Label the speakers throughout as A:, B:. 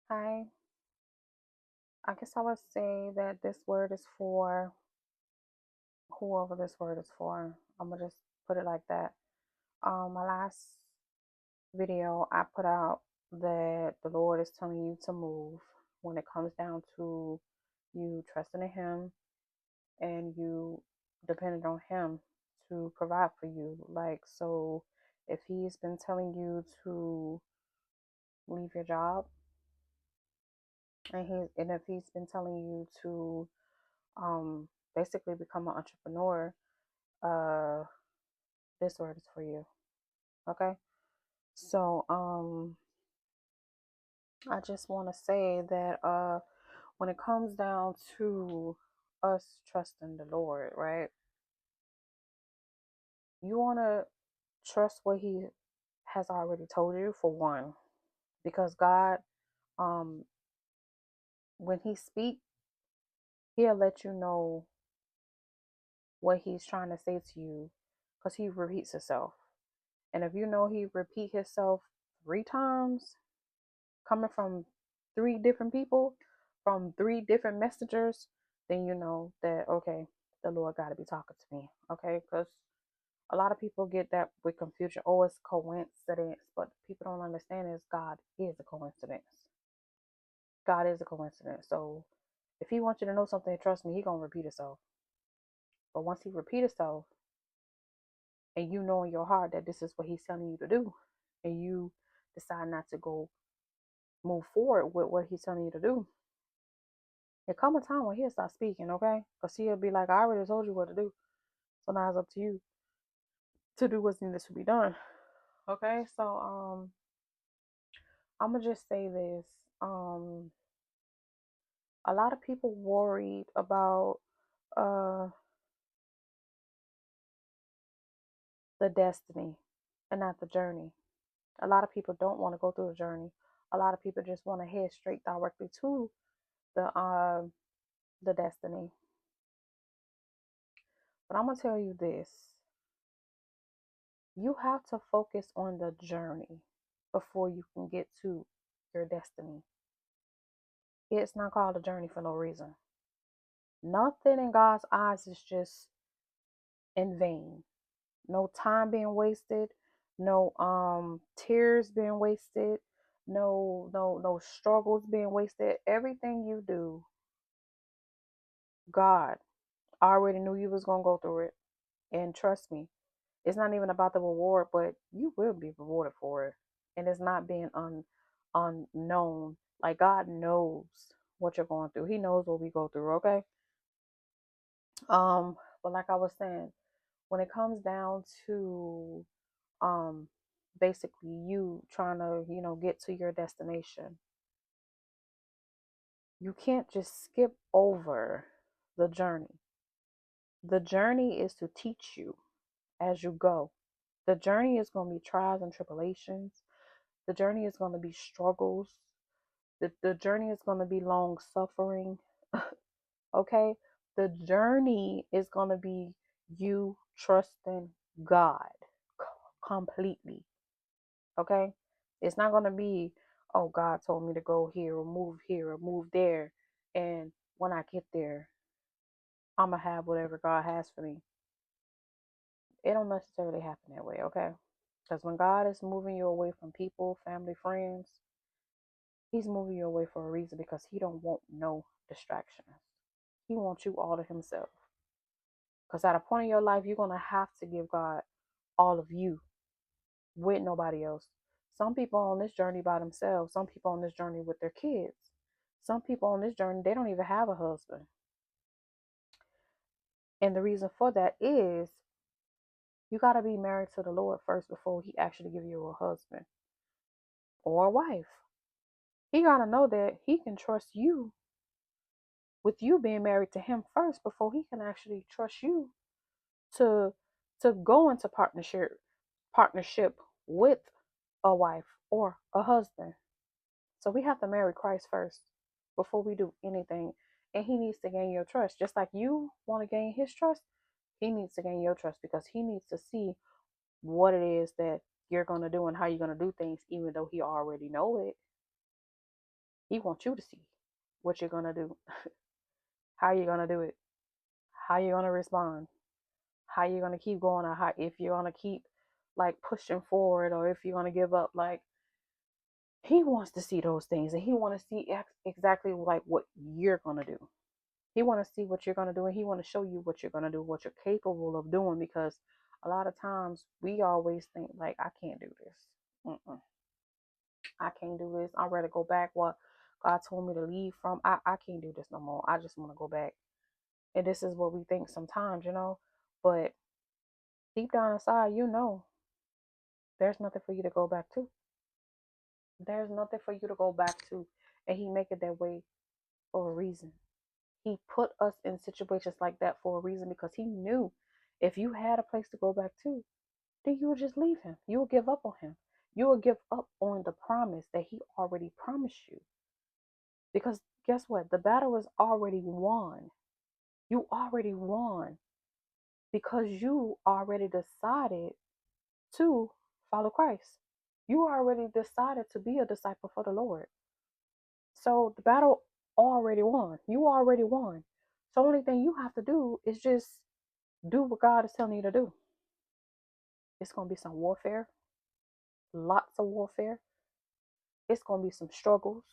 A: Hi, I guess I would say that this word is for whoever this word is for. I'm gonna just put it like that. My last video I put out that the Lord is telling you to move when it comes down to you trusting in Him and you depending on Him to provide for you. Like, so if He's been telling you to leave your job and if He's been telling you to um basically become an entrepreneur, uh this word is for you. Okay. So I just want to say that when it comes down to us trusting the Lord, right? You want to trust what He has already told you, for one, because God, um when He speak, He'll let you know what He's trying to say to you, because He repeats Himself. And if you know He repeat Himself 3 times, coming from 3 different people, from 3 different messengers, then you know that, okay, the Lord got to be talking to me. Okay. Because a lot of people get that with confusion. Oh, it's coincidence. But people don't understand is God is a coincidence. God is a coincidence. So if He wants you to know something, trust me, He going to repeat Himself. But once He repeat Himself, and you know in your heart that this is what He's telling you to do, and you decide not to go move forward with what He's telling you to do, there come a time when He'll stop speaking, okay? Because He'll be like, I already told you what to do. So now it's up to you to do what's needed to be done. Okay, so I'm gonna just say this. Um a lot of people worried about uh the destiny and not the journey. A lot of people don't want to go through the journey. A lot of people just want to head straight directly to the destiny. But I'm gonna tell you this. You have to focus on the journey before you can get to your destiny. It's not called a journey for no reason. Nothing in God's eyes is just in vain. No time being wasted, no tears being wasted, no struggles being wasted. Everything you do, God already knew you was gonna go through it. And trust me, it's not even about the reward, but you will be rewarded for it. And it's not being unknown. Like, God knows what you're going through. He knows what we go through, okay? But like I was saying, when it comes down to um basically you trying to, get to your destination, you can't just skip over the journey. The journey is to teach you as you go. The journey is going to be trials and tribulations. The journey is going to be struggles. The journey is going to be long suffering. Okay? The journey is going to be you trusting God completely. Okay? It's not going to be, oh, God told me to go here or move there. And when I get there, I'm going to have whatever God has for me. It don't necessarily happen that way. Okay? Because when God is moving you away from people, family, friends, He's moving you away for a reason, because He don't want no distractions. He wants you all to Himself. Because at a point in your life, you're going to have to give God all of you with nobody else. Some people on this journey by themselves. Some people on this journey with their kids. Some people on this journey, they don't even have a husband. And the reason for that is you got to be married to the Lord first before He actually give you a husband or a wife. He got to know that He can trust you with you being married to Him first before He can actually trust you to go into partnership with a wife or a husband. So we have to marry Christ first before we do anything. And He needs to gain your trust. Just like you want to gain His trust, He needs to gain your trust, because He needs to see what it is that you're going to do and how you're going to do things, even though He already know it. He wants you to see what you're gonna do, how you're gonna do it, how you're gonna respond, how you're gonna keep going, or how if you're gonna keep like pushing forward, or if you're gonna give up. Like he wants to see those things, and he want to see exactly like what you're gonna do. He want to see what you're gonna do, and he want to show you what you're gonna do, what you're capable of doing. Because a lot of times we always think like, I can't do this. Mm-mm. I can't do this. I'd rather go back what God told me to leave from. I can't do this no more. I just want to go back. And this is what we think sometimes, But deep down inside, there's nothing for you to go back to. There's nothing for you to go back to. And he make it that way for a reason. He put us in situations like that for a reason, because he knew if you had a place to go back to, then you would just leave him. You will give up on him. You will give up on the promise that he already promised you. Because guess what? The battle is already won. You already won because you already decided to follow Christ. You already decided to be a disciple for the Lord. So the battle already won. You already won. So the only thing you have to do is just do what God is telling you to do. It's going to be some warfare, lots of warfare. It's going to be some struggles,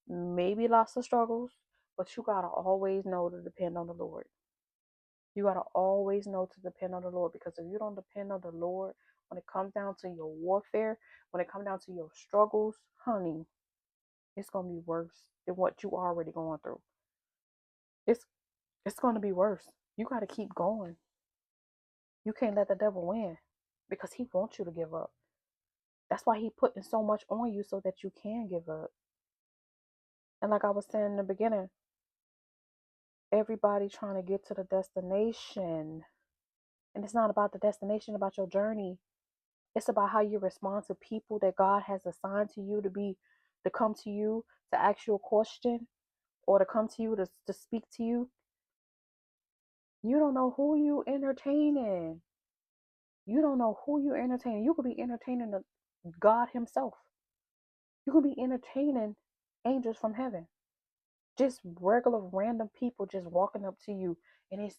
A: maybe lots of struggles, but you got to always know to depend on the Lord. You got to always know to depend on the Lord, because if you don't depend on the Lord, when it comes down to your warfare, when it comes down to your struggles, honey, it's going to be worse than what you already going through. It's it's going to be worse. You got to keep going. You can't let the devil win, because he wants you to give up. That's why he putting so much on you, so that you can give up. And like I was saying in the beginning, everybody trying to get to the destination. And it's not about the destination, about your journey. It's about how you respond to people that God has assigned to you to come to you to ask you a question, or to come to you to speak to you. You don't know who you entertaining. You don't know who you entertaining. You could be entertaining God himself. You could be entertaining angels from heaven. Just regular random people just walking up to you, and it's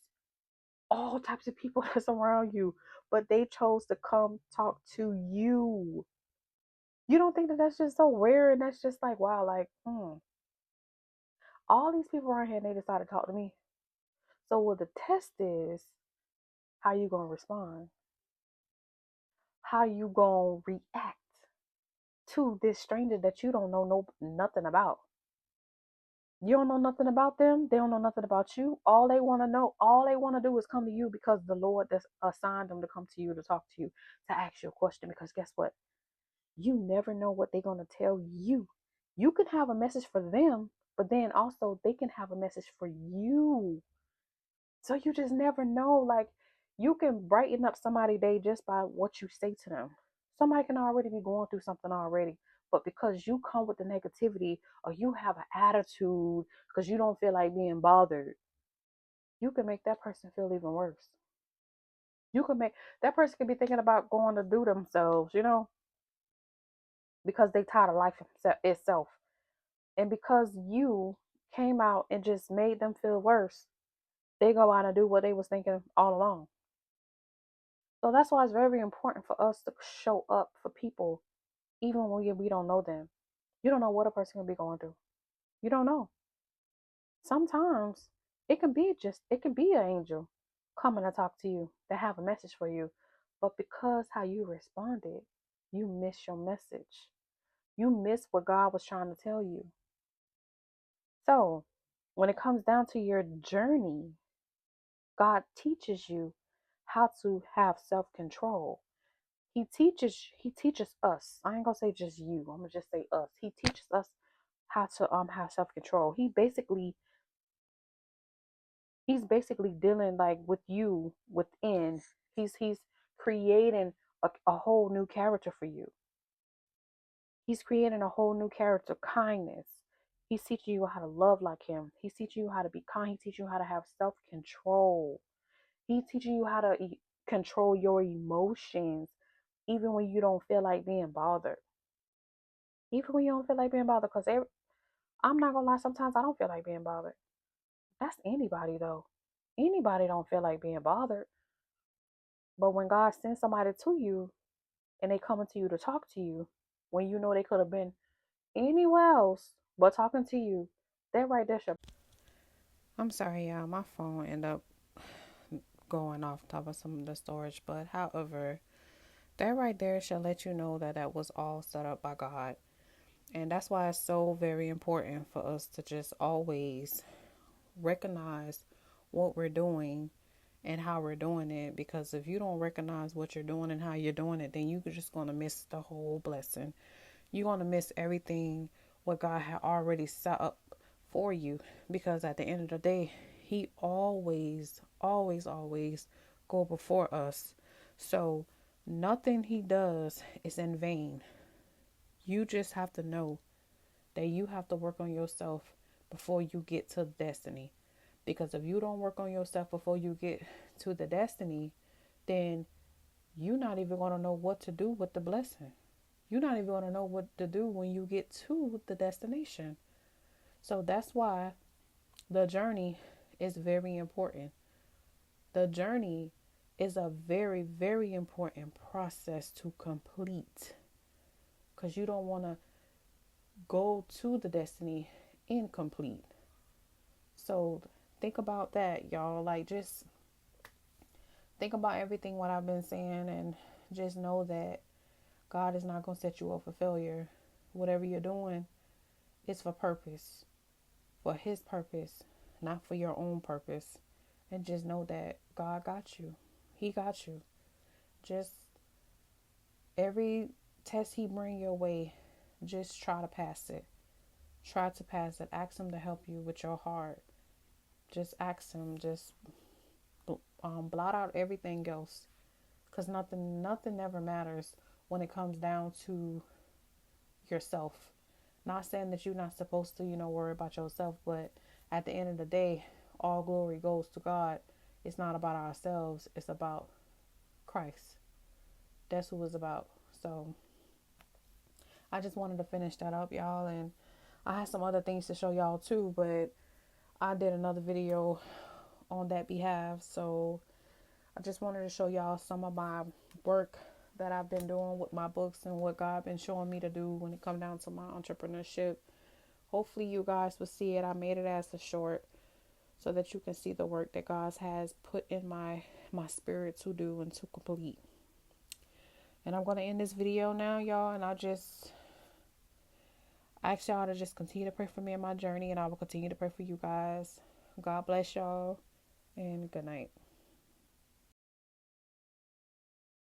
A: all types of people that's around you, but they chose to come talk to you. You don't think that that's just so rare, and that's just like, wow, like, all these people around here, and they decide to talk to me. So what the test is, how you gonna respond? How you gonna react to this stranger that you don't know nothing about? You don't know nothing about them. They don't know nothing about you. All they want to know, all they want to do is come to you, because the Lord that's assigned them to come to you, to talk to you, to ask you a question. Because guess what? You never know what they're going to tell you. You can have a message for them, but then also they can have a message for you. So you just never know. Like, you can brighten up somebody's day just by what you say to them. Somebody can already be going through something already, but because you come with the negativity, or you have an attitude because you don't feel like being bothered, you can make that person feel even worse. You can make that person can be thinking about going to do themselves, because they tired of life itself. And because you came out and just made them feel worse, they go out and do what they was thinking all along. So that's why it's very important for us to show up for people, even when we don't know them. You don't know what a person can be going through. You don't know. Sometimes it can be an angel coming to talk to you, that have a message for you. But because how you responded, you miss your message. You miss what God was trying to tell you. So when it comes down to your journey, God teaches you how to have self-control. He teaches us. I ain't gonna say just you. I'm gonna just say us. He teaches us how to have self-control. He's basically dealing like with you within. He's creating a whole new character for you. He's creating a whole new character, kindness. He's teaching you how to love like him. He's teaching you how to be kind. He's teaching you how to have self-control. He's teaching you how to control your emotions, even when you don't feel like being bothered. Even when you don't feel like being bothered, because I'm not gonna lie, sometimes I don't feel like being bothered. That's anybody though. Anybody don't feel like being bothered. But when God sends somebody to you and they coming to you to talk to you, when you know they could have been anywhere else but talking to you, that right there should. I'm sorry, y'all. My phone ended up going off top of some of the storage, but however, that right there should let you know that that was all set up by God. And that's why it's so very important for us to just always recognize what we're doing and how we're doing it. Because if you don't recognize what you're doing and how you're doing it, then you're just going to miss the whole blessing. You're going to miss everything what God had already set up for you. Because at the end of the day, He always, always, always go before us. So nothing He does is in vain. You just have to know that you have to work on yourself before you get to destiny. Because if you don't work on yourself before you get to the destiny, then you're not even going to know what to do with the blessing. You're not even going to know what to do when you get to the destination. So that's why the journey is very important. The journey is a very, very important process to complete, because you don't want to go to the destiny incomplete. So think about that, y'all. Like, just think about everything what I've been saying, and just know that God is not going to set you up for failure. Whatever you're doing is for purpose, for His purpose, not for your own purpose. And just know that God got you. He got you. Just every test He bring your way, just try to pass it. Try to pass it. Ask Him to help you with your heart. Just ask Him. Just blot out everything else, because nothing ever matters when it comes down to yourself. Not saying that you're not supposed to, worry about yourself, but at the end of the day, all glory goes to God. It's not about ourselves. It's about Christ. That's who it's about. So I just wanted to finish that up, y'all. And I had some other things to show y'all too, but I did another video on that behalf. So I just wanted to show y'all some of my work that I've been doing with my books and what God been showing me to do when it come down to my entrepreneurship. Hopefully you guys will see it. I made it as a short so that you can see the work that God has put in my spirit to do and to complete. And I'm going to end this video now, y'all. And I just ask y'all to just continue to pray for me in my journey. And I will continue to pray for you guys. God bless y'all. And good night.